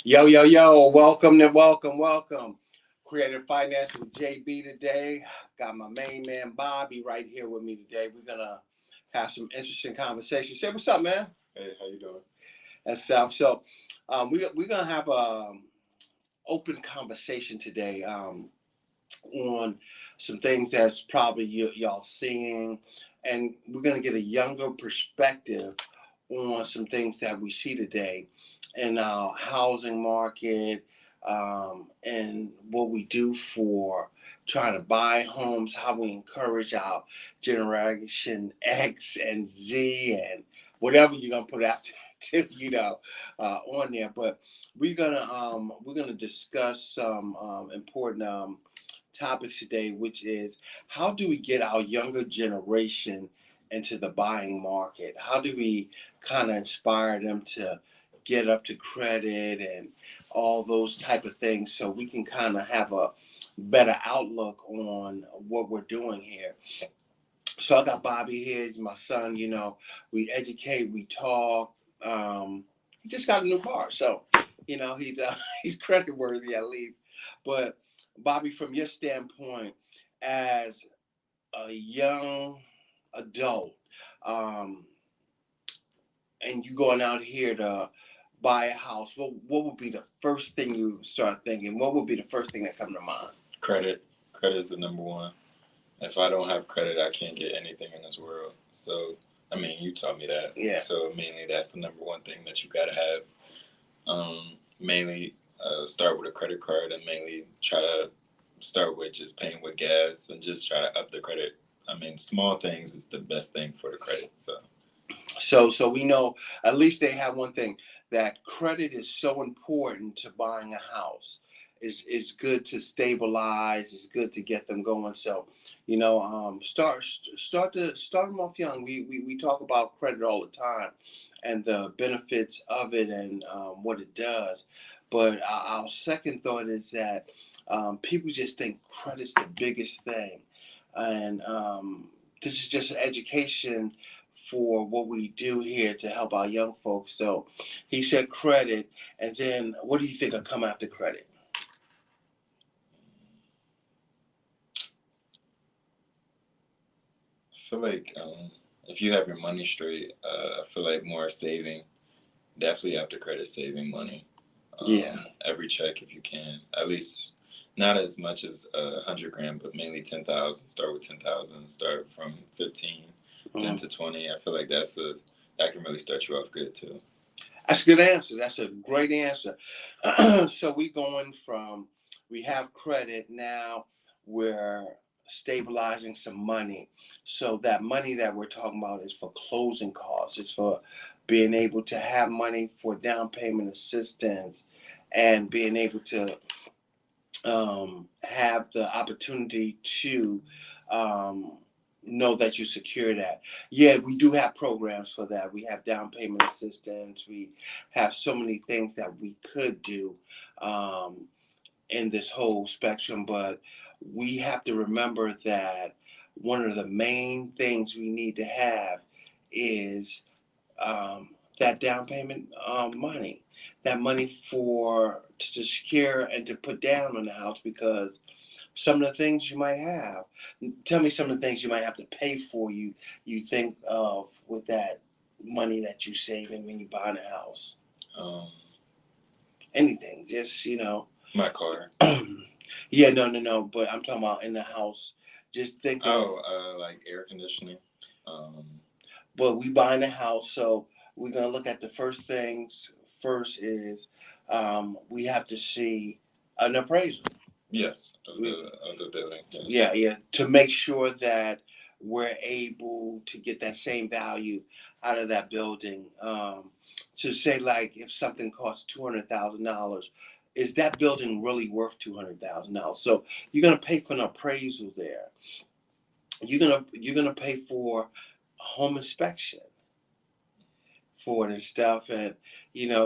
Yo, yo, yo, welcome and welcome, welcome. Creative Finance with JB today. Got my main man Bobby right here with me today. We're gonna have some interesting conversation. Say what's up, man. Hey, how you doing? And stuff. We're gonna have a open conversation today on some things that's probably y'all seeing, and we're gonna get a younger perspective on some things that we see today in our housing market, and what we do for trying to buy homes, how we encourage our generation X and Z and whatever you're gonna put out to on there. But we're gonna discuss some important topics today, which is how do we get our younger generation into the buying market? How do we kind of inspire them to get up to credit and all those type of things so we can kind of have a better outlook on what we're doing here. So I got Bobby here, he's my son, we educate, we talk. He just got a new car, so he's he's credit worthy at least. But Bobby, from your standpoint as a young adult, um, and you going out here to buy a house, what would be the first thing you start thinking? What would be the first thing that come to mind? Credit. Credit is the number one. If I don't have credit, I can't get anything in this world. So, I mean, you taught me that. Yeah. So, mainly, that's the number one thing that you gotta have. Mainly, start with a credit card and mainly try to start with just paying with gas and just try to up the credit. I mean, small things is the best thing for the credit. So, So we know at least they have one thing, that credit is so important to buying a house. Is good to stabilize. It's good to get them going. So, start them off young. We talk about credit all the time, and the benefits of it and what it does. But our second thought is that people just think credit's the biggest thing, and this is just an education for what we do here to help our young folks. So he said credit, and then what do you think will come after credit? I feel like if you have your money straight, I feel like more saving. Definitely after credit, saving money. Yeah. Every check if you can. At least not as much as 100 grand, but mainly 10,000. Start with 10,000. Start from 15, then to 20. I feel like that can really start you off good too. That's a good answer. That's a great answer. So we have credit now. We're stabilizing some money. So that money that we're talking about is for closing costs. It's for being able to have money for down payment assistance and being able to have the opportunity to um, know that you secure that. Yeah, we do have programs for that. We have down payment assistance. We have so many things that we could do um, in this whole spectrum, but we have to remember that one of the main things we need to have is that down payment money, that money for to secure and to put down on the house, because some of the things you might have. Tell me some of the things you might have to pay for. You think of with that money that you saving when you buy a house. Um, Anything, just my car. yeah, no. But I'm talking about in the house. Just think of. Oh, like air conditioning. Um, But we buying a house, so we're gonna look at the first things. First is we have to see an appraisal. yes, We, of the building. Yes. yeah, to make sure that we're able to get that same value out of that building. To say, like, if something costs $200,000, is that building really worth $200,000? So you're gonna pay for an appraisal there. You're gonna pay for a home inspection for it and stuff. And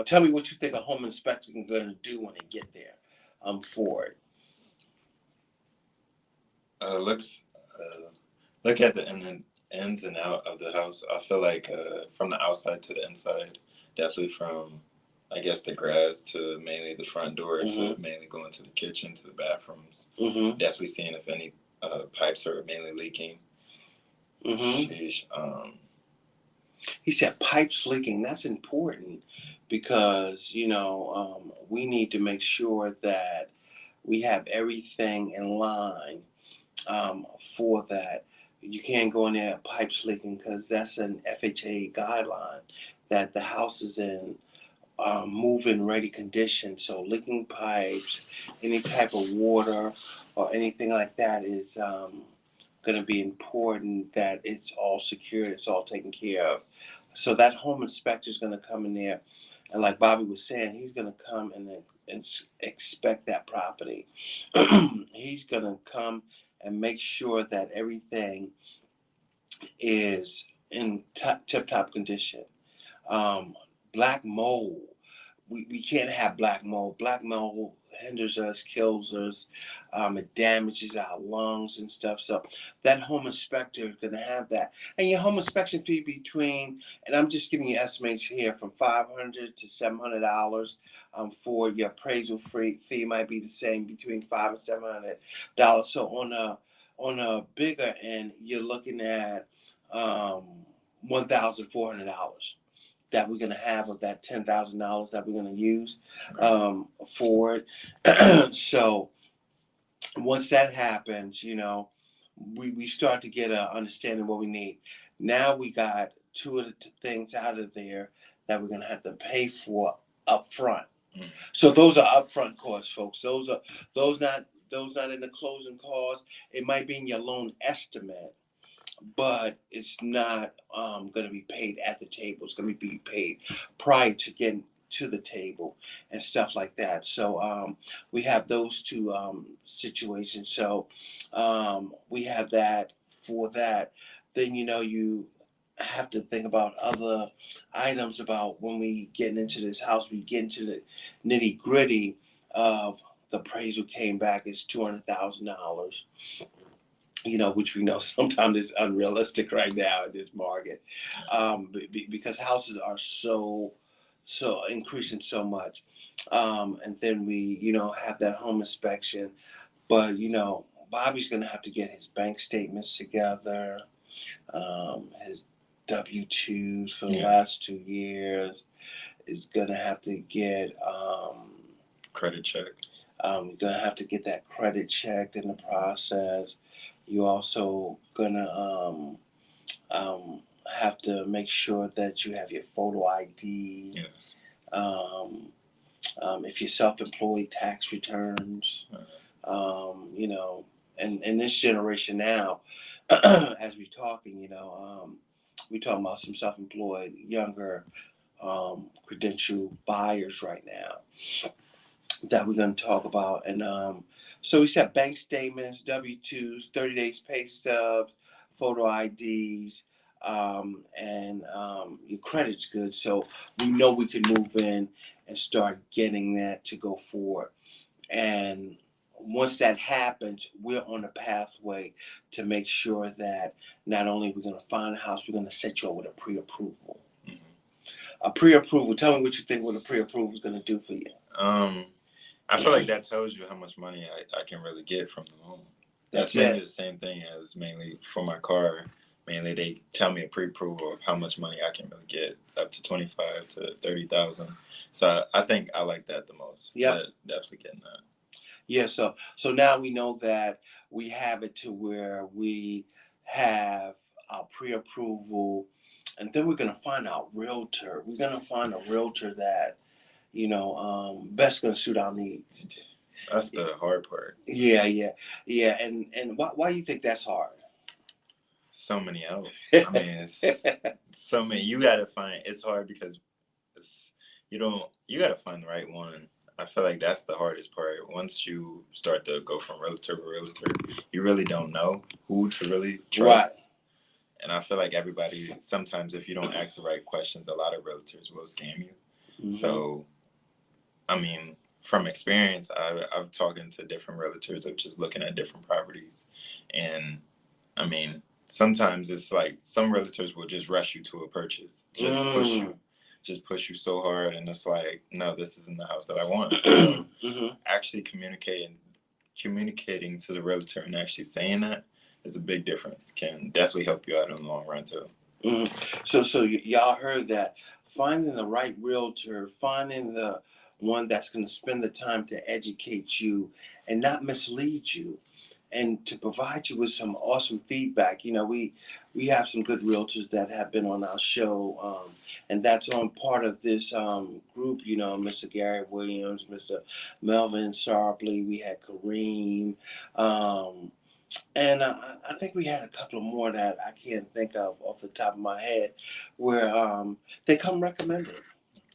tell me what you think a home inspection is gonna do when they get there. For it. Looks look at the ins and out of the house. I feel like from the outside to the inside, definitely from I guess the grass to mainly the front door to Mm-hmm. mainly going to the kitchen to the bathrooms. Mm-hmm. Definitely seeing if any pipes are mainly leaking. Mm-hmm. Sheesh. He said pipes leaking. That's important because we need to make sure that we have everything in line um, for that. You can't go in there pipes leaking because that's an FHA guideline that the house is in move-in ready condition. So leaking pipes, any type of water or anything like that is going to be important that it's all secured, it's all taken care of. So that home inspector is going to come in there, and like Bobby was saying, he's going to come and inspect that property. He's going to come and make sure that everything is in tip top condition. Um, Black mold, we can't have black mold. Black mold hinders us, kills us, it damages our lungs and stuff. So that home inspector is going to have that. And your home inspection fee between, and I'm just giving you estimates here, from $500 to $700. For your appraisal fee might be the same between $500 and $700. So on a bigger end, you're looking at $1,400 that we're going to have of that $10,000 that we're going to use for it. So once that happens, we start to get a understanding what we need. Now we got two of the things out of there that we're going to have to pay for up front. So those are upfront costs, folks. Those not in the closing costs. It might be in your loan estimate, but it's not going to be paid at the table. It's going to be paid prior to getting to the table and stuff like that. So we have those two situations. So we have that for that. Then you have to think about other items about when we get into this house. We get into the nitty gritty of the appraisal came back as $200,000, which we know sometimes is unrealistic right now in this market, because houses are so increasing so much, and then we have that home inspection, but Bobby's gonna have to get his bank statements together, his W-2s for the last 2 years. Is gonna have to get Credit check. you're gonna have to get that credit checked in the process. You also gonna have to make sure that you have your photo ID. Yes. If you're self-employed, tax returns. And in this generation now, as we're talking, we're talking about some self-employed, younger, credential buyers right now that we're going to talk about. And so we said bank statements, W-2s, 30 days pay stubs, photo IDs, and your credit's good. So we know we can move in and start getting that to go forward. And once that happens, we're on a pathway to make sure that not only we're going to find a house, we're going to set you up with a pre-approval. Mm-hmm. A pre-approval. Tell me what you think what a pre-approval is going to do for you. I feel like that tells you how much money I can really get from the loan. That's mainly the same thing as mainly for my car. Mainly they tell me a pre-approval of how much money I can really get, up to 25 to 30,000. So I think I like that the most. Yeah, definitely getting that. Yeah, so now we know that we have it to where we have our pre-approval, and then we're gonna find our realtor. We're gonna find a realtor that best gonna suit our needs. That's the hard part. Yeah. And why you think that's hard? So many out. I mean, it's so many. You gotta find. It's hard because you gotta find the right one. I feel like that's the hardest part. Once you start to go from realtor to realtor, you really don't know who to really trust. Right. And I feel like everybody, sometimes if you don't ask the right questions, a lot of realtors will scam you. Mm-hmm. So, I mean, from experience, I've talking to different realtors of just looking at different properties. And I mean, sometimes it's like some realtors will just rush you to a purchase, just push you. just push you so hard, and it's like, no, this isn't the house that I want. So actually communicating to the realtor and actually saying that is a big difference. Can definitely help you out in the long run too. So y'all heard that. Finding the right realtor, finding the one that's going to spend the time to educate you and not mislead you, and to provide you with some awesome feedback. We have some good realtors that have been on our show, and that's on part of this group. Mr. Gary Williams, Mr. Melvin Sharpley. We had Kareem. And I think we had a couple of more that I can't think of off the top of my head, where they come recommended.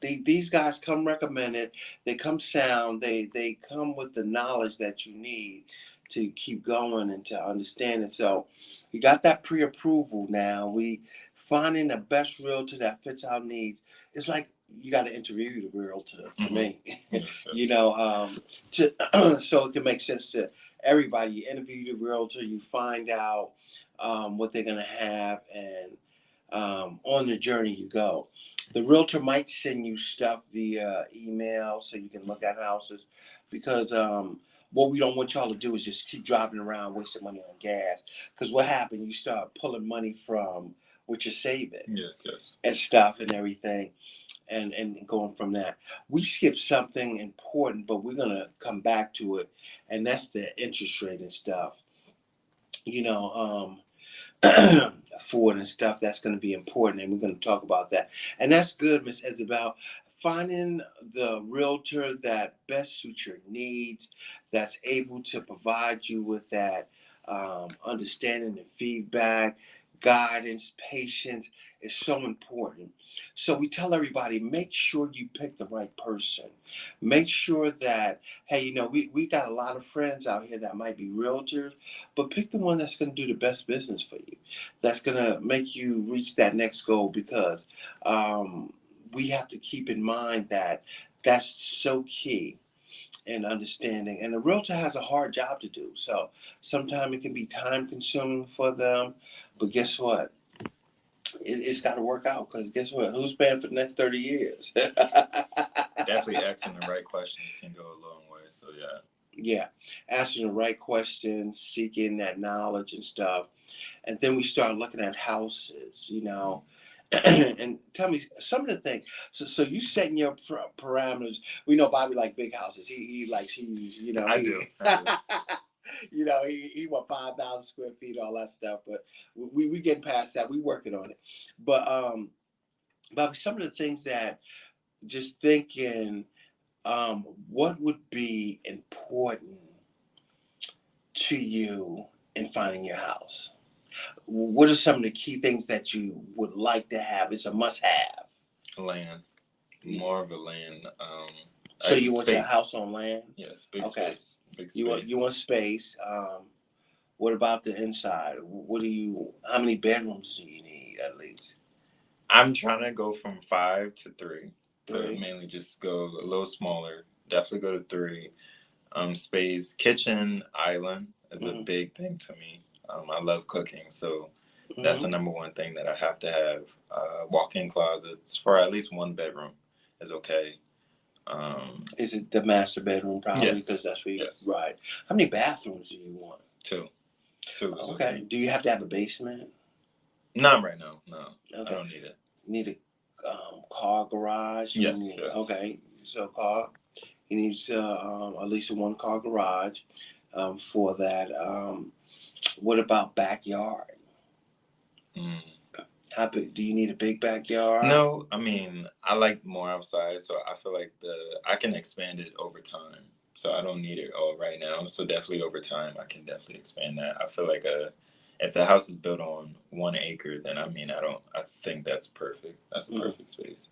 These guys come recommended. They come sound. They come with the knowledge that you need to keep going and to understand it. So we got that pre-approval now. We finding the best realtor that fits our needs. It's like you got to interview the realtor to me. Yes. So it can make sense to everybody. You interview the realtor, you find out what they're gonna have, and on the journey you go. The realtor might send you stuff via email so you can look at houses, because what we don't want y'all to do is just keep driving around wasting money on gas. Because what happened, you start pulling money from what you're saving. Yes. And stuff and everything, and going from that. We skipped something important, but we're gonna come back to it, and that's the interest rate and stuff. You know, Ford and stuff. That's gonna be important, and we're gonna talk about that. And that's good, Miss Isabel. Finding the realtor that best suits your needs, that's able to provide you with that understanding and feedback, guidance, patience is so important. So we tell everybody, make sure you pick the right person. Make sure that, hey, we got a lot of friends out here that might be realtors, but pick the one that's going to do the best business for you, that's going to make you reach that next goal, because we have to keep in mind that that's so key in understanding. And the realtor has a hard job to do. So sometimes it can be time consuming for them. But guess what? It's got to work out, because guess what? Who's paying for the next 30 years? Definitely asking the right questions can go a long way. So, yeah. Yeah. Asking the right questions, seeking that knowledge and stuff. And then we start looking at houses, and tell me some of the things. So you setting your parameters. We know Bobby like big houses. He likes huge. I do. He want 5,000 square feet, all that stuff. But we getting past that. We working on it. But Bobby, some of the things that, just thinking, what would be important to you in finding your house? What are some of the key things that you would like to have? It's a must-have. Land. More of a land. So you want your house on land? Yes, big space. Big space. You want space. What about the inside? How many bedrooms do you need at least? I'm trying to go from 5 to 3. So mainly just go a little smaller. Definitely go to 3. Space, kitchen, island is a big thing to me. I love cooking, so that's the number one thing that I have to have. Walk-in closets for at least 1 bedroom is okay. Is it the master bedroom probably? Yes. Because that's where yes. Right. How many bathrooms do you want? 2. 2 is okay. Do you have to have a basement? Not right now. No. Okay. I don't need it. Need a car garage? Yes. Okay. So car. He needs at least a 1 car garage for that. What about backyard? How big? Do you need a big backyard? No, I mean, I like more outside, so I feel like I can expand it over time. So I don't need it all right now. So definitely over time, I can definitely expand that. I feel like if the house is built on 1 acre, then I think that's perfect. That's a perfect space.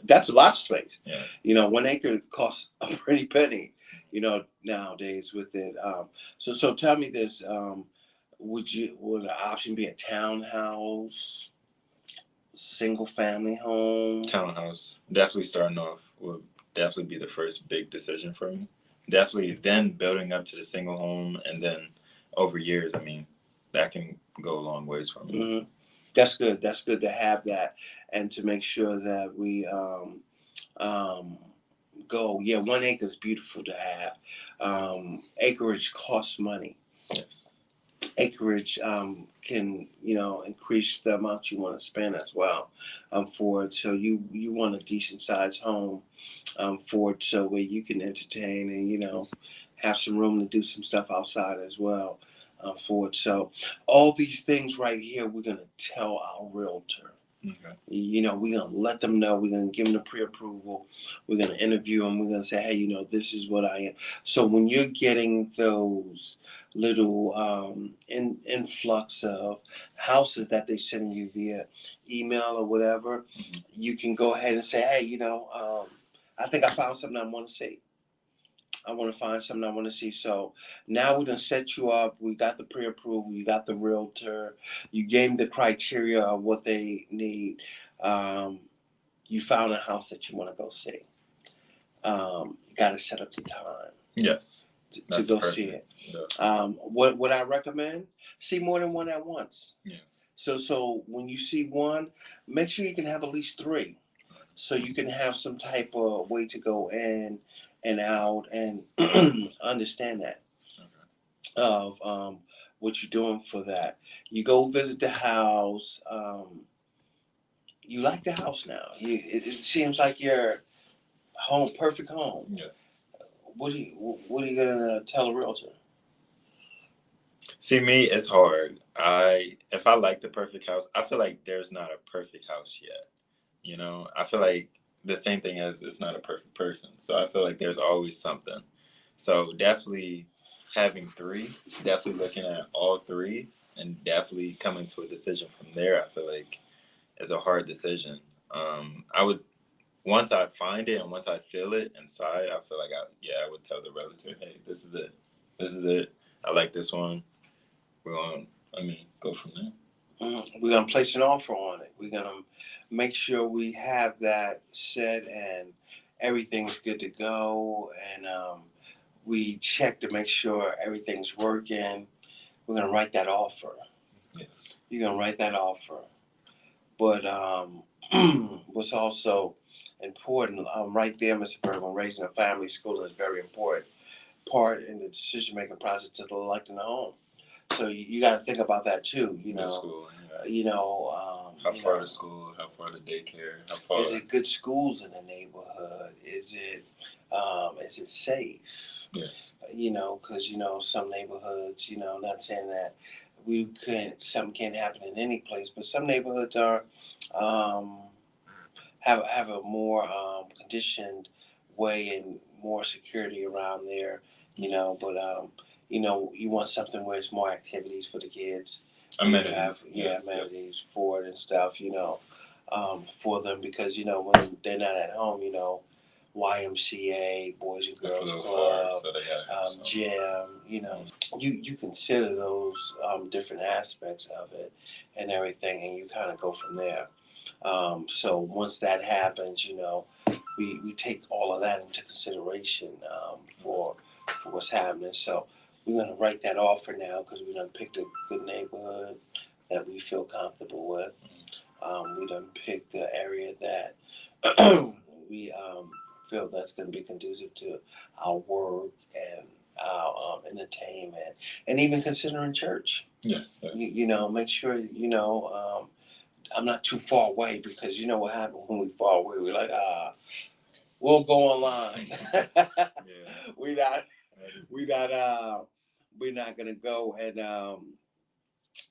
That's a lot of space. Yeah. 1 acre costs a pretty penny, nowadays with it. So tell me this, would the option be a townhouse, single family home? Townhouse. Definitely starting off would definitely be the first big decision for me. Definitely then building up to the single home, and then over years, that can go a long ways for me. That's good. That's good to have that. and to make sure that we um, go. Yeah, 1 acre is beautiful to have. Acreage costs money. Yes. Acreage can increase the amount you want to spend as well for it. So you want a decent sized home for it, so where you can entertain and have some room to do some stuff outside as well for it. So all these things right here, we're gonna tell our realtor. Okay. We're gonna let them know. We're gonna give them the pre-approval. We're gonna interview them. We're gonna say, hey, this is what I am. So when you're getting those little influx of houses that they send you via email or whatever, you can go ahead and say, hey, I think I found something I want to see. I want to find something I want to see. So now we're gonna set you up. We got the pre-approval. You got the realtor. You gave them the criteria of what they need. Um, you found a house that you want to go see. You got to set up the time. Yes, to go perfect. See it. Yeah. What I recommend? See more than one at once. Yes. So when you see one, make sure you can have at least three, so you can have some type of way to go in and out and understand that of what you're doing for that. You go visit the house. You like the house now. It seems like your home, perfect home. Yes. What are you gonna tell a realtor? See, me, it's hard. If I like the perfect house, I feel like there's not a perfect house yet. I feel like the same thing as it's not a perfect person. So I feel like there's always something. So definitely having three, definitely looking at all three, and definitely coming to a decision from there. I feel like is a hard decision. I would once I find it and once I feel it inside, I feel like I would tell the realtor, hey, this is it. This is it. I like this one. We're going to, go from there. We're going to place an offer on it. We're going to make sure we have that set and everything's good to go. And we check to make sure everything's working. We're going to write that offer. Yeah. You're going to write that offer. But what's also important, right there, Mr. Bergman, raising a family school is a very important part in the decision-making process to selecting a home. So you got to think about that too. School, how far to school, how far to daycare, how far is it good schools in the neighborhood? Is it safe? Yes. Because some neighborhoods, not saying that something can't happen in any place, but some neighborhoods are have a more conditioned way and more security around there. But you want something where it's more activities for the kids. Amenities. Amenities for it and stuff, for them because, when they're not at home, YMCA, Boys and Girls Club, so gym, you consider those different aspects of it and everything, and you kind of go from there. So once that happens, we take all of that into consideration for what's happening. So we're going to write that offer now because we're going to pick a good neighborhood that we feel comfortable with. We done pick the area that we feel that's going to be conducive to our work and our entertainment, and even considering church. Yes. Make sure I'm not too far away because you know what happens when we far away. We're like, we'll go online. Yeah. We're not gonna go and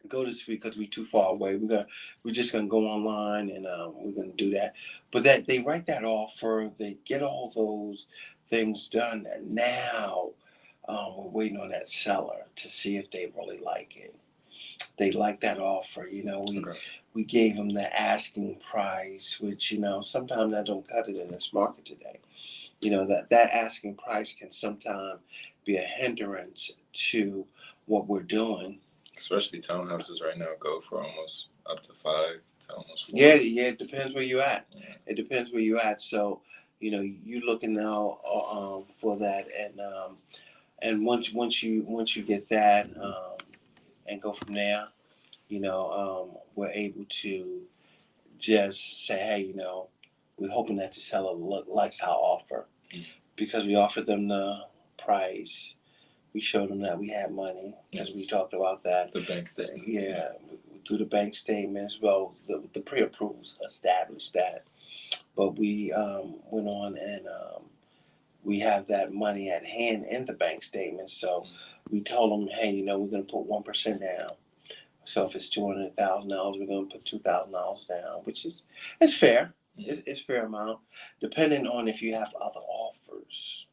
go to speak because we're too far away. We're just gonna go online and we're gonna do that. But that they write that offer, they get all those things done, and now we're waiting on that seller to see if they really like it. They like that offer. We gave them the asking price, which sometimes I don't cut it in this market today. That asking price can sometimes be a hindrance to what we're doing. Especially townhouses right now go for almost up to 5 to almost 4. Yeah. It depends where you're at. Yeah. It depends where you're at. So you're looking now for that, and once you get that and go from there, we're able to just say, hey, we're hoping that the seller likes our offer, because we offered them the price. We showed them that we had money, because we talked about that. The bank statements. Yeah, through the bank statements. Well, the pre-approvals established that, but we went on and we have that money at hand in the bank statement. So we told them, hey, we're going to put 1% down. So if it's $200,000, we're going to put $2,000 down, which is it's fair. It's fair amount, depending on if you have other offers.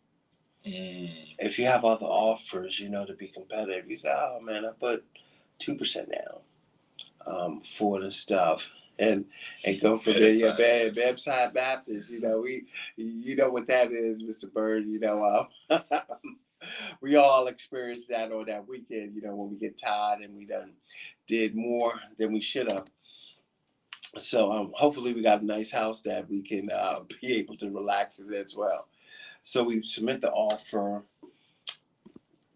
If you have other offers, to be competitive, you say, oh man, I put 2% down for the stuff. And go from there. Yeah, Bedside Baptist. You know what that is, Mr. Bird. We all experienced that on that weekend. When we get tired and we done did more than we should have. So hopefully we got a nice house that we can be able to relax in as well. So we submit the offer.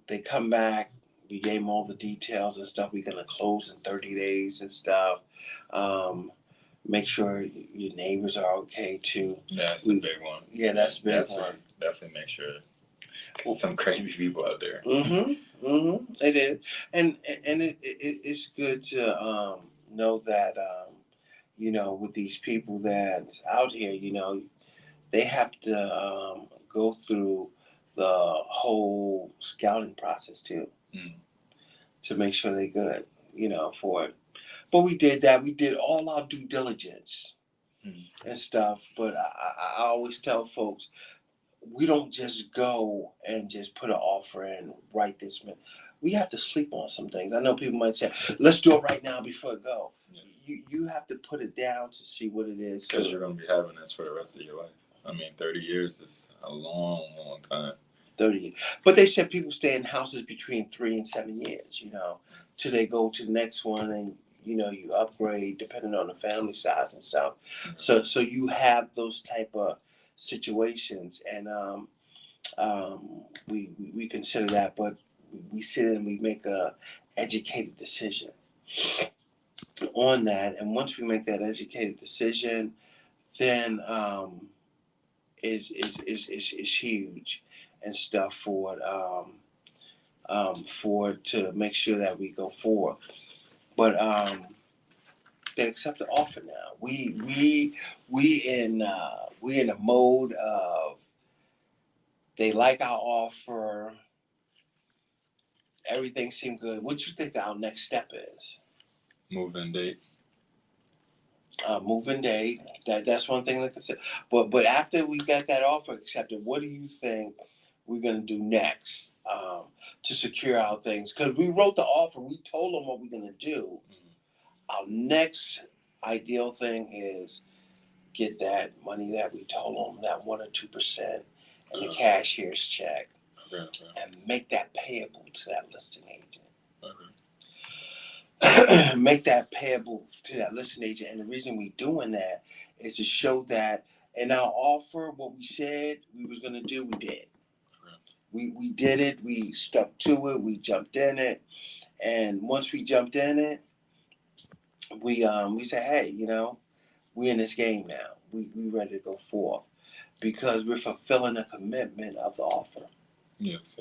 They come back. We gave them all the details and stuff. We're gonna close in 30 days and stuff. Make sure your neighbors are okay too. Yeah, that's a big one. Yeah, that's a big one. Definitely make sure. Some crazy people out there. It is, and it's good to know that with these people that's out here, they have to go through the whole scouting process too, to make sure they're good, for it. But we did that. We did all our due diligence and stuff. But I always tell folks, we don't just go and just put an offer in right this minute. We have to sleep on some things. I know people might say, let's do it right now before it go. Yeah. You have to put it down to see what it is. Because you're going to be having this for the rest of your life. 30 years is a long, long time. 30 years. But they said people stay in houses between 3 and 7 years, till they go to the next one, and you upgrade depending on the family size and stuff. So you have those type of situations, and we consider that, but we sit and we make a educated decision on that. And once we make that educated decision, then is huge and stuff for to make sure that we go forward. But they accept the offer now. We in a mode of, they like our offer. Everything seemed good. What do you think our next step is? Move-in date. Move-in date. That's one thing to consider. But after we got that offer accepted, what do you think we're gonna do next to secure our things? Because we wrote the offer. We told them what we're gonna do. Our next ideal thing is get that money that we told them, that 1 or 2%, and the cashier's check, and make that payable to that listing agent. Make that payable to that listing agent, and the reason we're doing that is to show that in our offer, what we said we was gonna do, we did. We did it. We stuck to it. We jumped in it, and once we jumped in it, we said, hey, we in this game now. We ready to go forth, because we're fulfilling the commitment of the offer. Yes.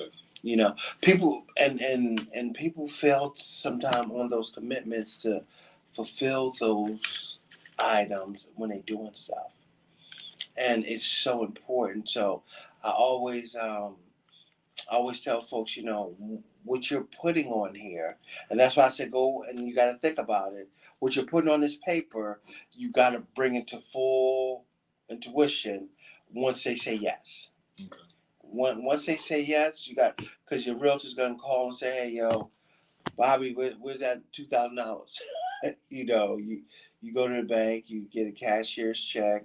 People and people fail sometimes on those commitments to fulfill those items when they're doing stuff, and it's so important. So I always tell folks, what you're putting on here, and that's why I said go and you got to think about it. What you're putting on this paper, you got to bring it to full intuition once they say yes. Okay. Once they say yes, you got, because your realtor's gonna call and say, hey, yo, Bobby, where's that $2,000? You go to the bank, you get a cashier's check,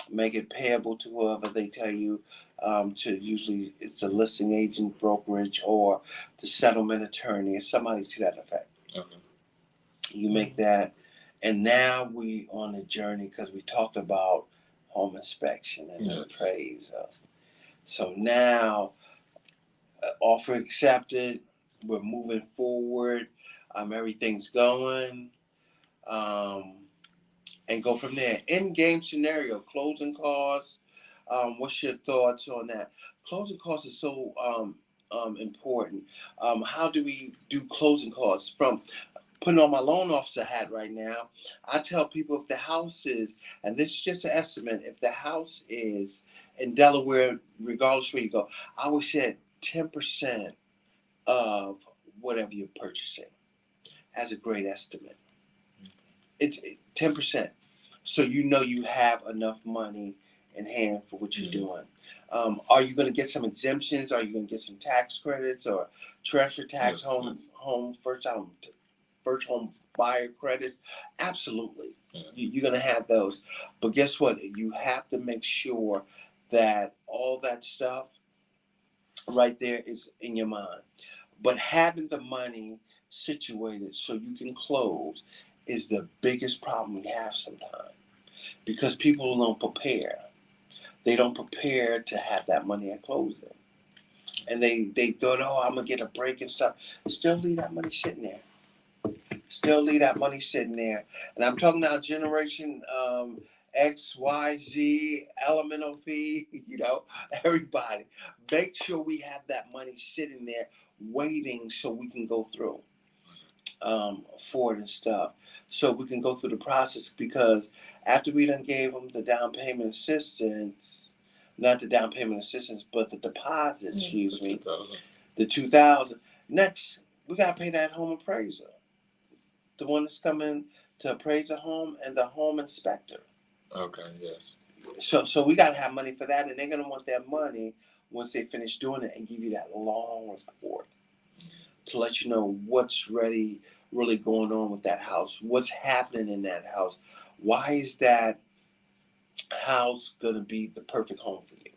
make it payable to whoever they tell you to. Usually it's the listing agent, brokerage, or the settlement attorney, or somebody to that effect. Okay. You make that, and now we on a journey, because we talked about home inspection and the appraisal. So now, offer accepted. We're moving forward. Everything's going, and go from there. In-game scenario, closing costs. What's your thoughts on that? Closing costs is so important. How do we do closing costs? From putting on my loan officer hat right now, I tell people if the house is, and this is just an estimate, if the house is in Delaware, regardless where you go, I would say 10% of whatever you're purchasing as a great estimate. It's 10%. So you know you have enough money in hand for what you're doing. Are you going to get some exemptions? Are you going to get some tax credits or transfer tax, home first home buyer credit? Absolutely. Yeah. You're going to have those. But guess what? You have to make sure that all that stuff right there is in your mind. But having the money situated so you can close is the biggest problem we have sometimes, because people don't prepare. They don't prepare to have that money at closing. And they thought, oh, I'm going to get a break and stuff. Still leave that money sitting there. Still leave that money sitting there. And I'm talking now generation X, Y, Z, elemental P, everybody. Make sure we have that money sitting there waiting so we can go through for it and stuff. So we can go through the process, because after we done gave them the down payment assistance, not the down payment assistance, but the deposit, excuse me, the 2,000. Next, we got to pay that home appraiser, the one that's coming to appraise a home, and the home inspector. Okay, yes. So we got to have money for that, and they're going to want that money once they finish doing it and give you that long report to let you know what's really going on with that house, what's happening in that house. Why is that house going to be the perfect home for you?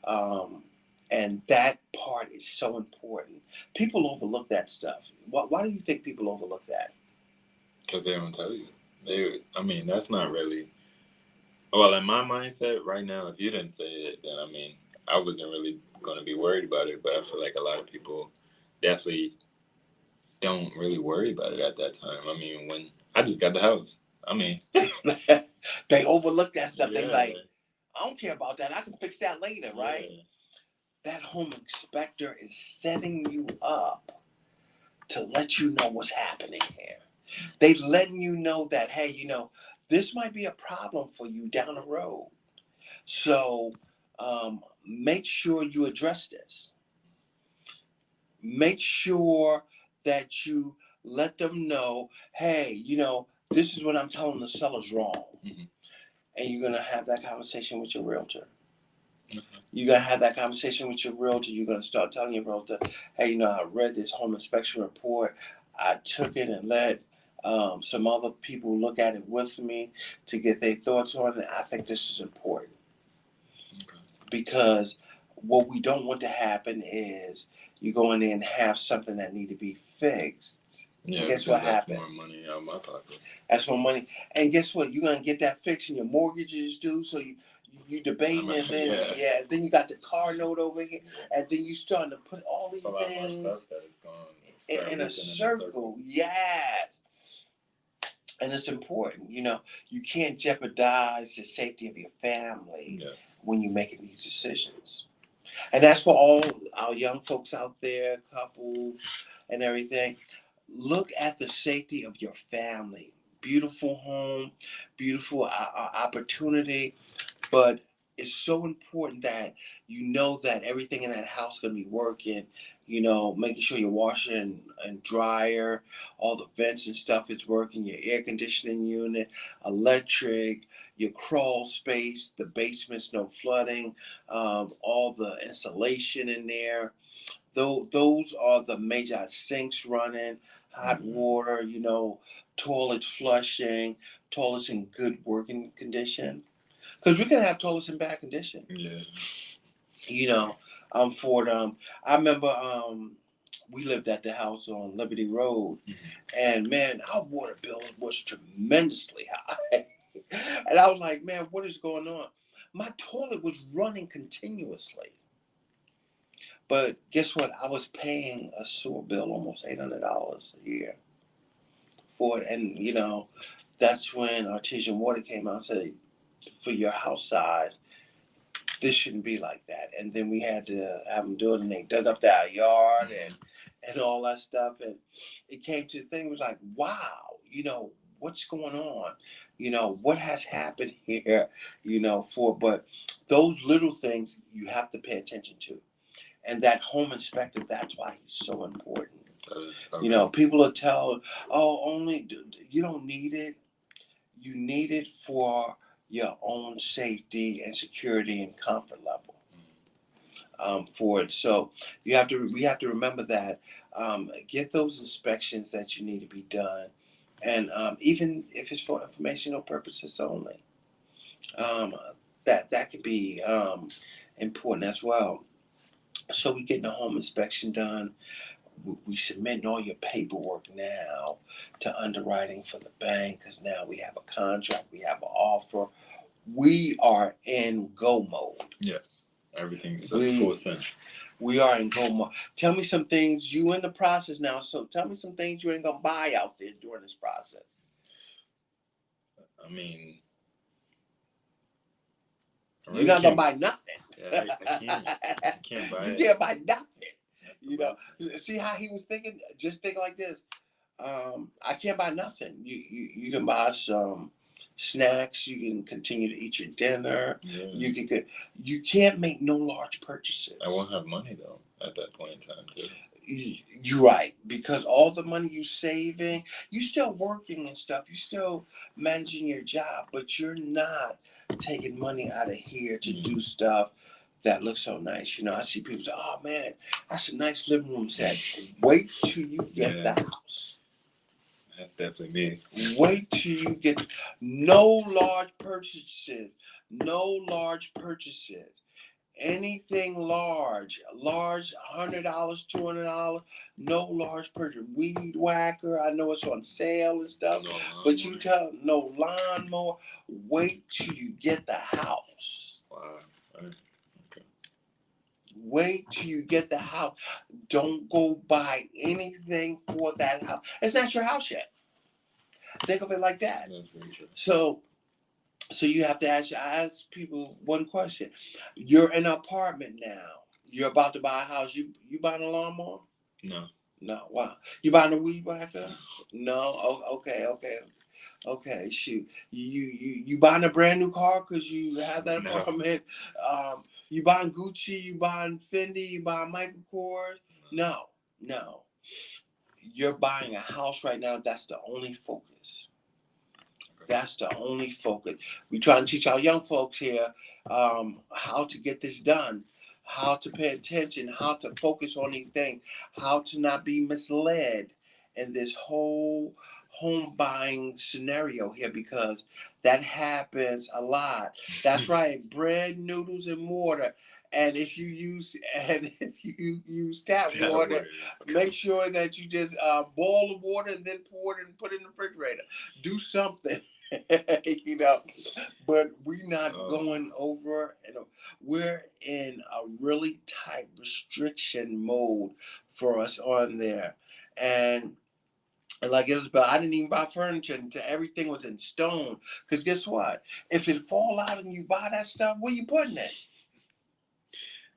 Um, and that part is so important. People overlook that stuff. Why do you think people overlook that? Because they don't tell you. That's not really. Well, in my mindset right now, if you didn't say it, then I wasn't really going to be worried about it. But I feel like a lot of people definitely don't really worry about it at that time. When I just got the house, they overlook that stuff. Yeah. They like, I don't care about that. I can fix that later, right? Yeah. That home inspector is setting you up to let you know what's happening here. They letting you know that, hey, this might be a problem for you down the road. So make sure you address this. Make sure that you let them know, hey, this is what I'm telling the seller's wrong. Mm-hmm. And you're going to have that conversation with your realtor. Mm-hmm. You're going to have that conversation with your realtor. You're going to start telling your realtor, hey, I read this home inspection report. I took it and let some other people look at it with me to get their thoughts on it. I think this is important. Okay. Because what we don't want to happen is you go in there and have something that need to be fixed. Yeah, and guess what happened? That's more money out of my pocket. That's more money. And guess what? You're gonna get that fixed, and your mortgage is due. So you debating, and then then you got the car note over here, and then you starting to put all these things in a circle. Yes. And it's important, you can't jeopardize the safety of your family when you're making these decisions. And that's for all our young folks out there, couples and everything. Look at the safety of your family. Beautiful home, beautiful opportunity, but it's so important that you know that everything in that house is going to be working. Making sure your washer and dryer, all the vents and stuff is working, your air conditioning unit, electric, your crawl space, the basement's no flooding, all the insulation in there. Those are the major sinks running, hot water, toilets flushing, toilets in good working condition. Because we can have toilets in bad condition. Yeah. For them. I remember we lived at the house on Liberty Road, and man, our water bill was tremendously high. And I was like, man, what is going on? My toilet was running continuously. But guess what? I was paying a sewer bill almost $800 a year for it. And, That's when artesian water came out and said, for your house size, this shouldn't be like that. And then we had to have them do it, and they dug up that yard and all that stuff. And it came to the thing, it was like, wow, what's going on? What has happened here, but those little things you have to pay attention to. And that home inspector, that's why he's so important. Okay. People will tell, oh, only, you don't need it. You need it for your own safety and security and comfort level for it. So we have to remember that. Get those inspections that you need to be done, and even if it's for informational purposes only, um, that could be important as well. So we getting a home inspection done. We submitting all your paperwork now to underwriting for the bank, because now we have a contract, we have an offer. We are in go mode. Yes, everything's We full send. we are in go mode. Tell me some things you in the process now. So tell me some things you ain't gonna buy out there during this process. I mean, You're not gonna buy nothing. Yeah, I can't buy You it. can't buy nothing. That's the bad See how he was thinking? Just think like this. I can't buy nothing. You can buy some snacks. You can continue to eat your dinner. Yeah. You can't make no large purchases. I won't have money though at that point in time too. You're right, because all the money you saving, you still working and stuff. You still managing your job, but you're not taking money out of here to do stuff that looks so nice. I see people say, "Oh man, that's a nice living room set." Wait till you get the house. That's definitely me. Wait till you get no large purchases. No large purchases. Anything large, $100, $200, no large purchase. Weed whacker, I know it's on sale and stuff, but you tell no lawnmower. Wait till you get the house. Wow. Okay. Wait till you get the house. Don't go buy anything for that house. It's not your house yet. Think of it like that. That's very true. So you have to ask people one question. You're in an apartment now. You're about to buy a house. You buying a lawnmower? No. No. Wow. You buying a weed whacker? No. Oh, okay. Shoot. You buying a brand new car because you have that apartment? You buying Gucci? You buying Fendi? You buying Michael Kors? No. You're buying a house right now. That's the only focus. That's the only focus. We try to teach our young folks here how to get this done, how to pay attention, how to focus on these things, how to not be misled in this whole home buying scenario here, because that happens a lot. That's right, bread, noodles, and water. And if you use tap water, make sure that you just boil the water and then pour it and put it in the refrigerator. Do something. But we're not going over, we're in a really tight restriction mode for us on there. And like Isabel, I didn't even buy furniture until everything was in stone. Because guess what? If it fall out and you buy that stuff, where you putting it?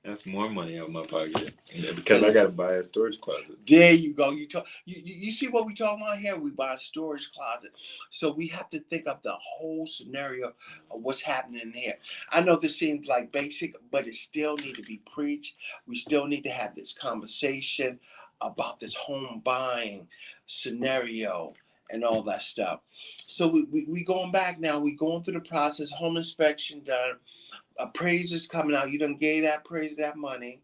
That's more money out of my pocket because I got to buy a storage closet. There you go. You see what we talking about here? We buy a storage closet. So we have to think of the whole scenario of what's happening here. I know this seems like basic, but it still need to be preached. We still need to have this conversation about this home buying scenario and all that stuff. So we going back now. We going through the process. Home inspection done. Appraisers coming out. You done gave that appraiser that money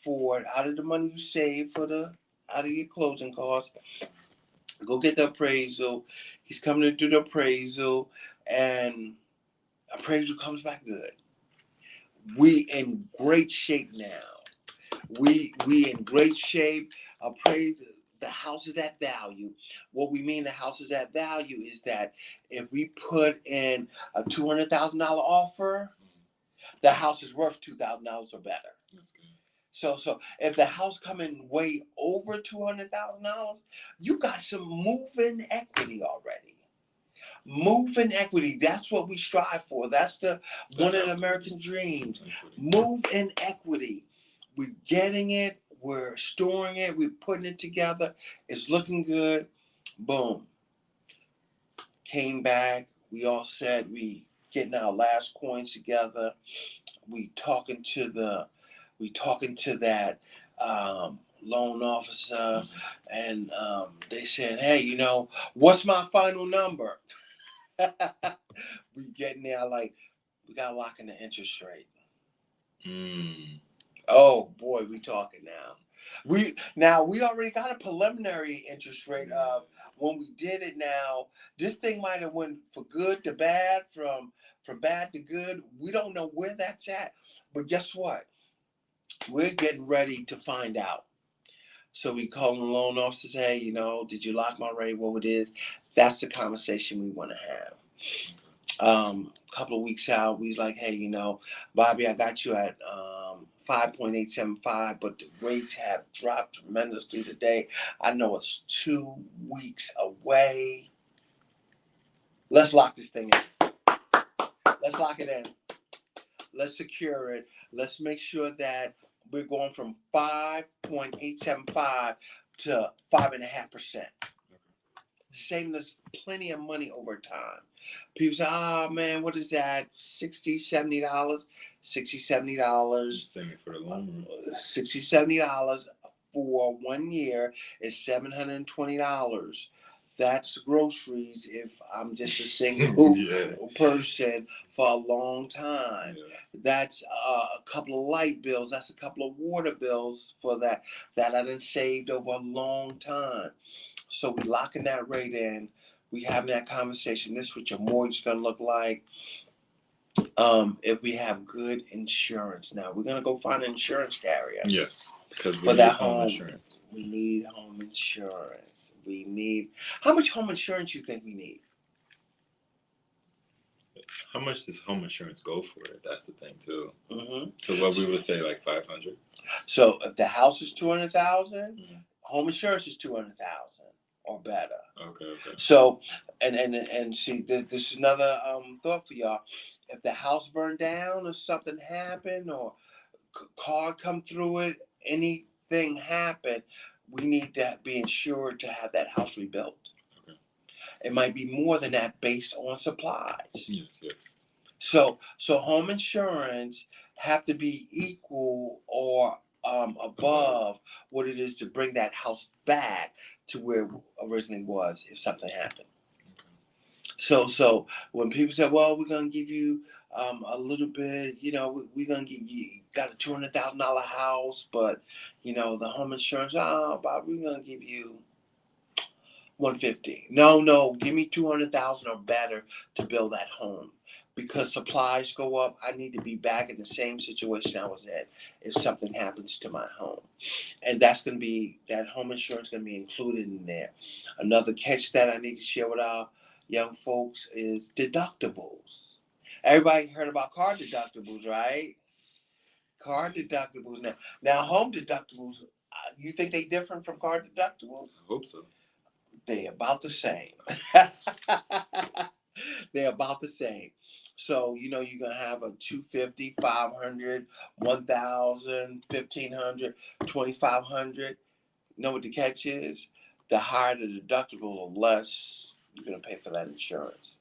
for it, out of the money you save out of your closing costs. Go get the appraisal. He's coming to do the appraisal, and appraisal comes back good. We in great shape now. We in great shape. Appraisal. The house is at value. What we mean the house is at value is that if we put in a $200,000 offer, the house is worth $2,000 or better. That's good. So if the house coming way over $200,000, you got some moving equity already. Move in equity. That's what we strive for. That's the one of the American dreams. Move in equity. We're getting it. We're storing it. We're putting it together. It's looking good. Boom. Came back. We all said we getting our last coins together. We talking to that loan officer, and they said, "Hey, what's my final number?" We getting there like we got to lock in the interest rate. Oh boy, we talking now. We already got a preliminary interest rate of when we did it. Now this thing might have went for good to bad, from bad to good. We don't know where that's at, but guess what? We're getting ready to find out. So we call the loan officers. Hey, did you lock my rate? What it is? That's the conversation we want to have. A couple of weeks out, we was like, hey, Bobby, I got you at 5.875, but the rates have dropped tremendously today. I know it's 2 weeks away. Let's lock this thing in. Let's lock it in. Let's secure it. Let's make sure that we're going from 5.875 to 5.5%. Saving us plenty of money over time. People say, oh man, what is that? $60, $70? $60, $70. Same for the loan. $60, $70 for 1 year is $720. That's groceries if I'm just a single person for a long time. Yes. That's a couple of light bills. That's a couple of water bills for that I done saved over a long time. So we locking that rate in. We having that conversation. This is what your mortgage is gonna look like. If we have good insurance. Now we're gonna go find an insurance carrier. Yes, because for that home insurance. We need home insurance. How much home insurance you think we need? How much does home insurance go for? That's the thing too. Mm-hmm. So what we would say like 500. So if the house is 200,000, home insurance is 200,000 or better. Okay. So and see, this is another thought for y'all. If the house burned down or something happened or car come through it, anything happened, we need to be insured to have that house rebuilt. Okay. It might be more than that based on supplies. Yes. So home insurance have to be equal or above what it is to bring that house back to where it originally was if something happened. Okay. So when people say, well, we're gonna give you a little bit, we're gonna give you got a $200,000 house, but the home insurance, Bob, we're gonna give you 150. No, give me 200,000 or better to build that home. Because supplies go up, I need to be back in the same situation I was in if something happens to my home. And that home insurance going to be included in there. Another catch that I need to share with our young folks is deductibles. Everybody heard about car deductibles, right? Car deductibles. Now home deductibles, you think they different from car deductibles? I hope so. They're about the same. They're about the same. So, you're going to have a 250, 500, 1,000, 1,500, 2,500. You know what the catch is? The higher the deductible, the less you're going to pay for that insurance.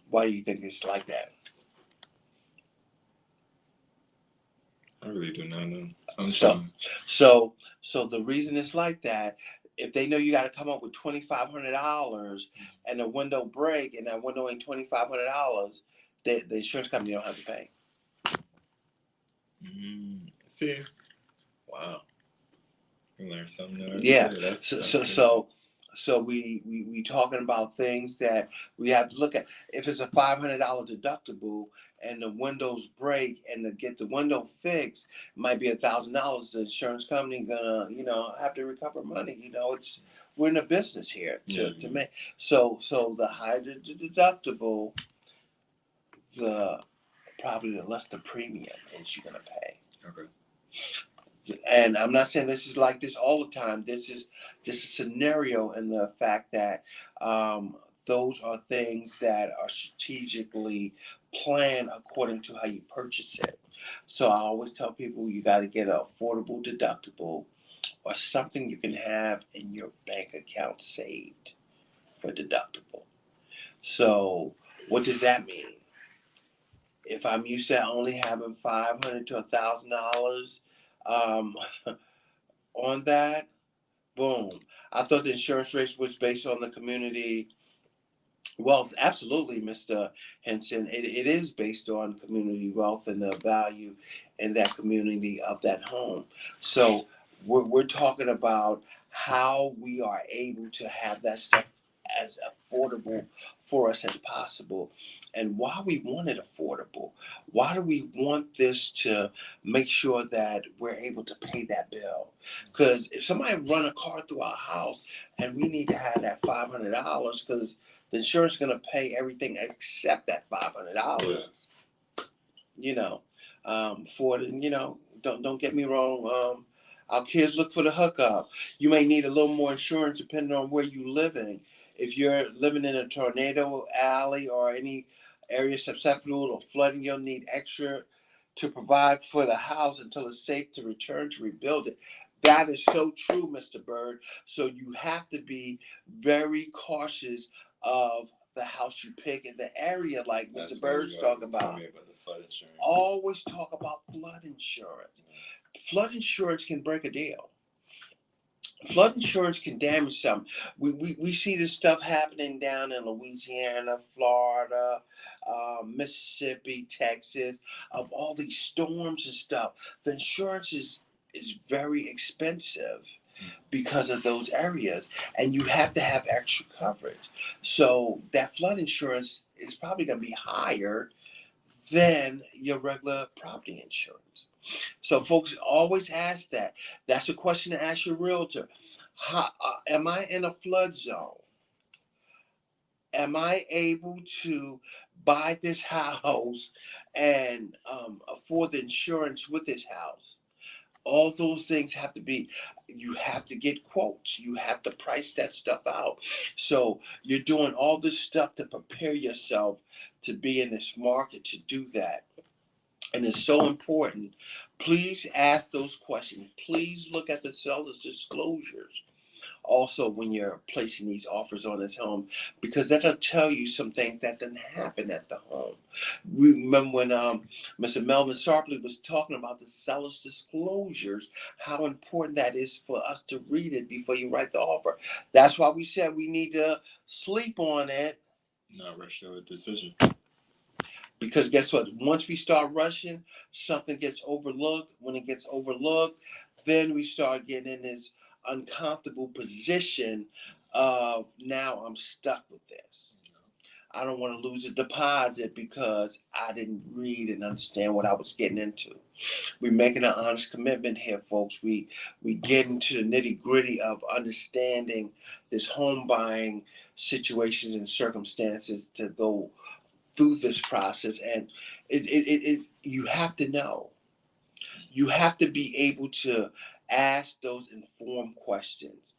Why do you think it's like that? I really do not know. So the reason it's like that, if they know you got to come up with $2,500 and a window break and that window ain't $2,500, the insurance company don't have to pay. See, wow, you learn something new. Yeah, so we talking about things that we have to look at. If it's a $500 deductible and the windows break and to get the window fixed, it might be $1,000. The insurance company gonna have to recover money. We're in a business here to make. So the higher the deductible, probably the less the premium is you're gonna pay. Okay. And I'm not saying this is like this all the time. This is just a scenario in the fact that those are things that are strategically planned according to how you purchase it. So I always tell people you got to get an affordable deductible or something you can have in your bank account saved for deductible. So what does that mean? If I'm used to only having $500 to $1,000 um, on that, boom. I thought the insurance rate was based on the community. Well, absolutely, Mr. Henson. It is based on community wealth and the value in that community of that home. So we're talking about how we are able to have that stuff as affordable for us as possible, and why we want it affordable. Why do we want this to make sure that we're able to pay that bill? Because if somebody run a car through our house and we need to have that $500 because the insurance is going to pay everything except that $500. You know, for the, don't get me wrong. Our kids look for the hookup. You may need a little more insurance depending on where you're living. If you're living in a tornado alley or any area susceptible to flooding, you'll need extra to provide for the house until it's safe to return to rebuild it. That is so true, Mr. Bird. So you have to be very cautious of the house you pick in the area, like Mr. Bird's talking about. The flood insurance. Always talk about flood insurance. Flood insurance can break a deal. Flood insurance can damage something. We see this stuff happening down in Louisiana, Florida, Mississippi, Texas, of all these storms and stuff. The insurance is very expensive because of those areas, and you have to have extra coverage. So that flood insurance is probably going to be higher than your regular property insurance. So folks always ask that. That's a question to ask your realtor. Am I in a flood zone? Am I able to buy this house and afford the insurance with this house? All those things have to be, you have to get quotes. You have to price that stuff out. So you're doing all this stuff to prepare yourself to be in this market to do that. And it's so important. Please ask those questions. Please look at the seller's disclosures also when you're placing these offers on this home, because that'll tell you some things that didn't happen at the home. Remember when Mr. Melvin Sarpley was talking about the seller's disclosures, how important that is for us to read it before you write the offer. That's why we said we need to sleep on it. Not rush to a decision. Because guess what? Once we start rushing, something gets overlooked. When it gets overlooked, then we start getting in this uncomfortable position of now I'm stuck with this. I don't want to lose a deposit because I didn't read and understand what I was getting into. We're making an honest commitment here, folks. We get into the nitty gritty of understanding this home buying situations and circumstances to go through this process, and it is, you have to know, you have to be able to ask those informed questions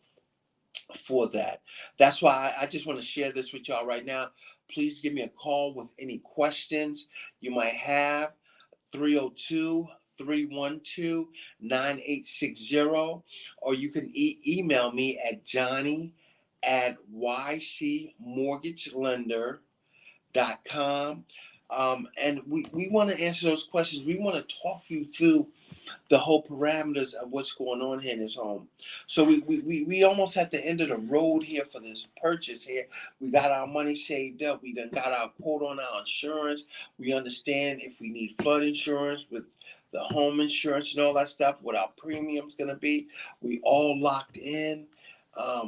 for that. That's why I just want to share this with y'all right now. Please give me a call with any questions you might have. 302-312-9860, or you can email me at johnny@ycmortgagelender.com. And we want to answer those questions. We want to talk you through the whole parameters of what's going on here in this home. So we almost at the end of the road here for this purchase here. We got our money saved up. We done got our quote on our insurance. We understand if we need flood insurance with the home insurance and all that stuff, what our premium's going to be. We all locked in.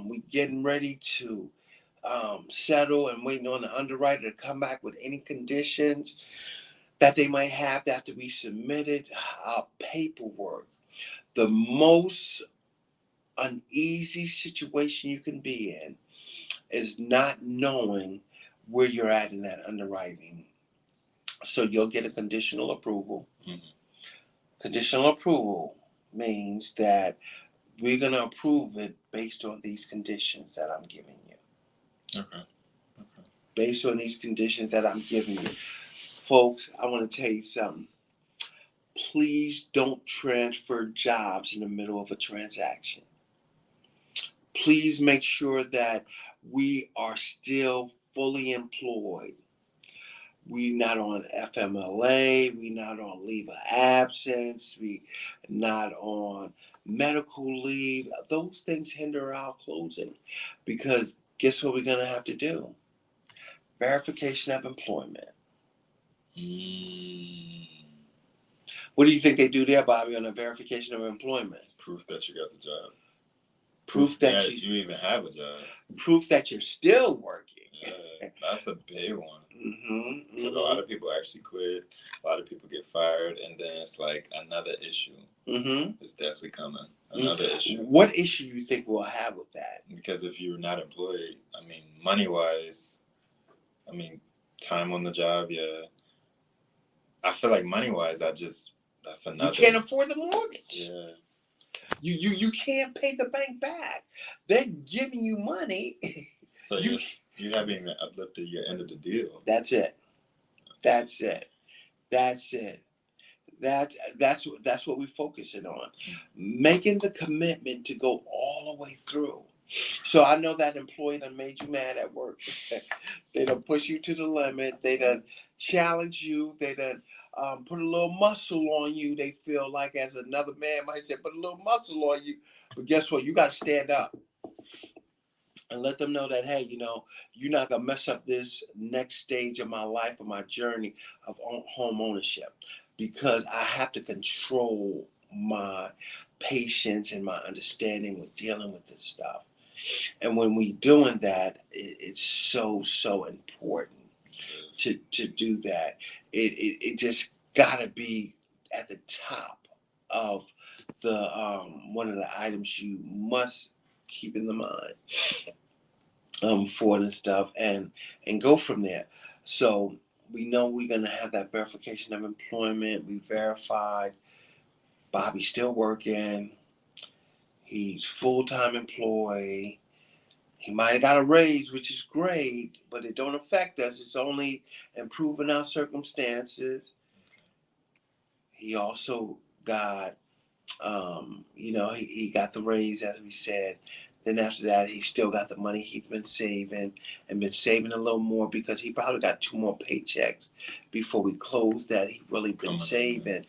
We getting ready to settle and waiting on the underwriter to come back with any conditions that they might have after we submitted our paperwork. The most uneasy situation you can be in is not knowing where you're at in that underwriting. So you'll get a conditional approval. Mm-hmm. Conditional approval means that we're going to approve it based on these conditions that I'm giving you. Okay. based on these conditions that I'm giving you. Folks, I want to tell you something. Please don't transfer jobs in the middle of a transaction. Please make sure that we are still fully employed. We not on FMLA, we not on leave of absence, we not on medical leave. Those things hinder our closing because guess what we're gonna have to do? Verification of employment. What do you think they do there, Bobby, on a verification of employment? Proof that you got the job. Proof that you even have a job. Proof that you're still working. Yeah, that's a big one. Because a lot of people actually quit. A lot of people get fired, and then it's like another issue. It's definitely coming. Another issue. What issue you think we'll have with that? Because if you're not employed, I mean, money-wise, I mean, time on the job, yeah. I feel like money-wise, that's another. You can't afford the mortgage. Yeah. You can't pay the bank back. They're giving you money. So you haven't even uplifted your end of the deal. That's it. That's what we're focusing on. Making the commitment to go all the way through. So I know that employee done made you mad at work. They done push you to the limit. They done challenge you. They done put a little muscle on you. They feel like, as another man might say, put a little muscle on you. But guess what? You got to stand up and let them know that, hey, you're not going to mess up this next stage of my life, of my journey of home ownership, because I have to control my patience and my understanding with dealing with this stuff. And when we doing that, it's so important to do that. It just got to be at the top of the one of the items you must keep in the mind for it and stuff, and go from there. So we know we're gonna have that verification of employment. We verified Bobby's still working. He's full-time employee. He might have got a raise, which is great, but it don't affect us. It's only improving our circumstances. He also got, he got the raise, as we said. Then after that, he still got the money he's been saving a little more, because he probably got 2 more paychecks before we close that he really been saving.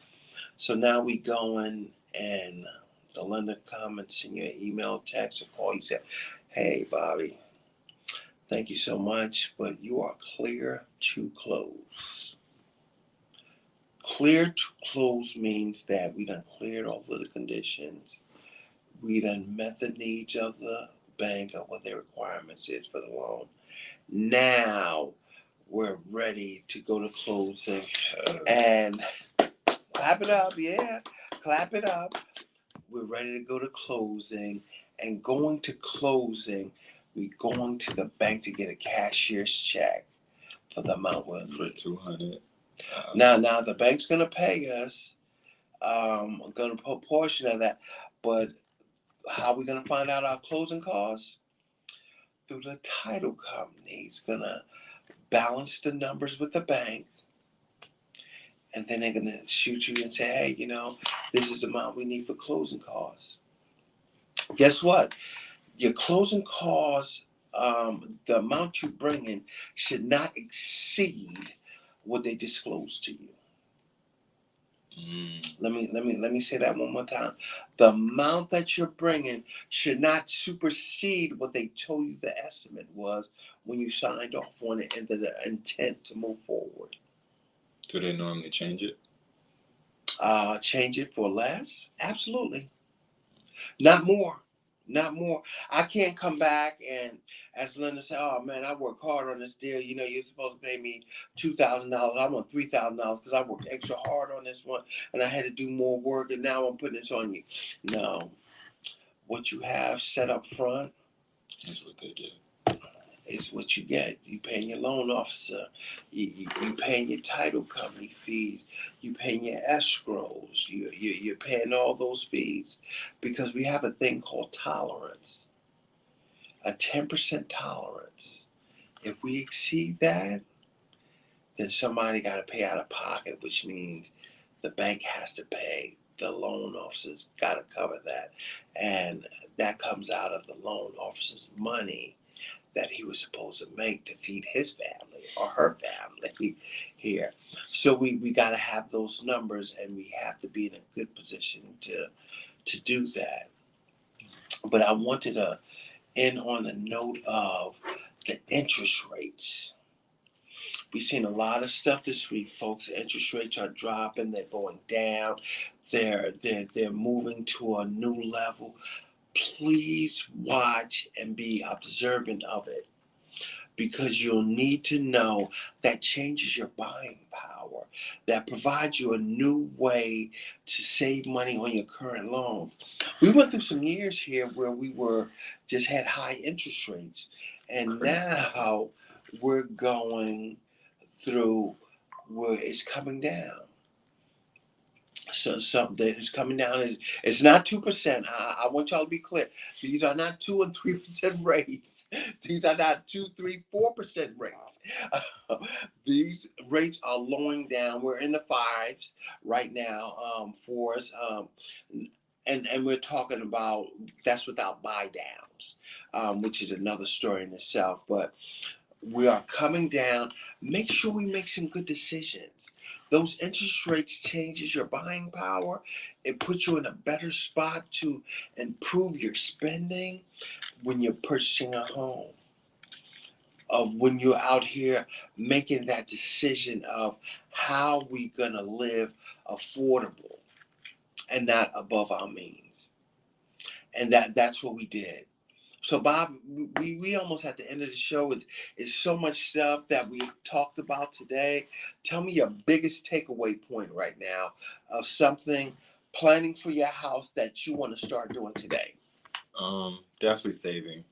So now we going, and the lender come and send you an email, text, or call you, say, hey, Bobby, thank you so much, but you are clear to close. Clear to close means that we done cleared all of the conditions. We done met the needs of the bank of what their requirements is for the loan. Now we're ready to go to closing. And clap it up, yeah. Clap it up. We're ready to go to closing. And going to closing, we're going to the bank to get a cashier's check for the amount we're for $200. Now the bank's gonna pay us. Gonna put a portion of that, but how are we gonna find out our closing costs? Through the title company. It's gonna balance the numbers with the bank, and then they're gonna shoot you and say, hey, this is the amount we need for closing costs. Guess what? Your closing costs, the amount you bring in, should not exceed what they disclose to you. Let me say that one more time. The amount that you're bringing should not supersede what they told you the estimate was when you signed off on it and the intent to move forward. Do they normally change it? Change it for less? Absolutely. Not more. Not more. I can't come back and, as Linda said, oh man, I worked hard on this deal. You're supposed to pay me $2,000. I want $3,000 because I worked extra hard on this one and I had to do more work, and now I'm putting this on you. No. What you have set up front is what they get. Is what you get. You paying your loan officer. You paying your title company fees. You paying your escrows. You're paying all those fees, because we have a thing called tolerance. A 10% tolerance. If we exceed that, then somebody got to pay out of pocket, which means the bank has to pay. The loan officers got to cover that. And that comes out of the loan officer's money that he was supposed to make to feed his family or her family here. So we got to have those numbers, and we have to be in a good position to do that. But I wanted to end on a note of the interest rates. We've seen a lot of stuff this week, folks. Interest rates are dropping, they're going down, they're moving to a new level. Please watch and be observant of it, because you'll need to know that changes your buying power, that provides you a new way to save money on your current loan. We went through some years here where we were just had high interest rates, and Crazy. now we're going through where it's coming down. So something is coming down. It's not 2%. I want y'all to be clear. These are not 2 and 3% rates. These are not 2, 3, 4% rates. These rates are lowering down. We're in the fives right now for us. And we're talking about that's without buy downs, which is another story in itself. But we are coming down. Make sure we make some good decisions. Those interest rates changes your buying power. It puts you in a better spot to improve your spending when you're purchasing a home. Of when you're out here making that decision of how we gonna live affordable and not above our means. And that's what we did. So Bob, we almost at the end of the show. It's so much stuff that we talked about today. Tell me your biggest takeaway point right now of something planning for your house that you want to start doing today. Definitely saving,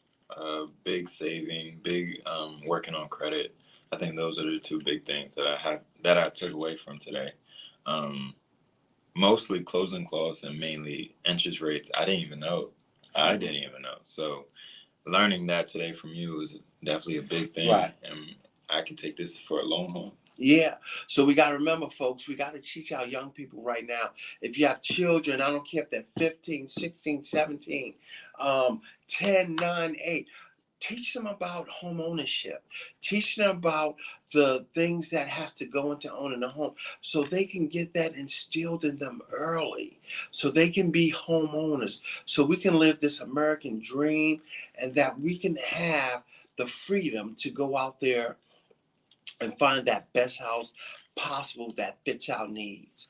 big saving, big working on credit. I think those are the two big things that I took away from today. Mostly closing costs and mainly interest rates. I didn't even know. So learning that today from you is definitely a big thing. Right. And I can take this for a long haul. Yeah. So we got to remember, folks, we got to teach our young people right now. If you have children, I don't care if they're 15, 16, 17, 10, 9, 8. Teach them about home ownership. Teach them about the things that have to go into owning a home so they can get that instilled in them early, so they can be homeowners, so we can live this American dream, and that we can have the freedom to go out there and find that best house possible that fits our needs.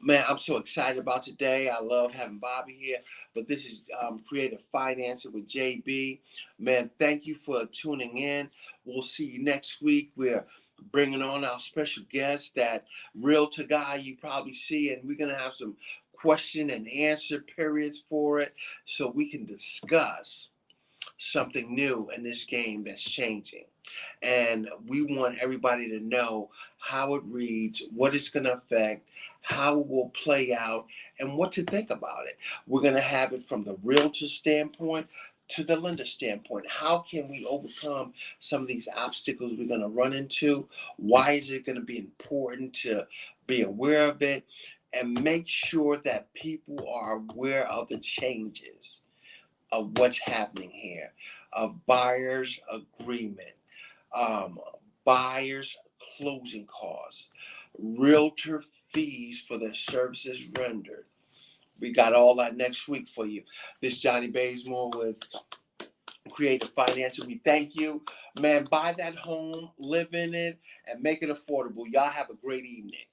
Man, I'm so excited about today. I love having Bobby here, but this is Creative Financing with JB. Man, thank you for tuning in. We'll see you next week. We're bringing on our special guest, that realtor guy you probably see, and we're going to have some question and answer periods for it so we can discuss something new in this game that's changing. And we want everybody to know how it reads, what it's going to affect, how it will play out, and what to think about it. We're going to have it from the realtor standpoint to the lender standpoint. How can we overcome some of these obstacles we're going to run into? Why is it going to be important to be aware of it? And make sure that people are aware of the changes of what's happening here, of buyer's agreement, buyer's closing costs, realtor fees for their services rendered. We got all that next week for you. This is Johnnie Bazemore with Creative Financing. We thank you. Man, buy that home, live in it, and make it affordable. Y'all have a great evening.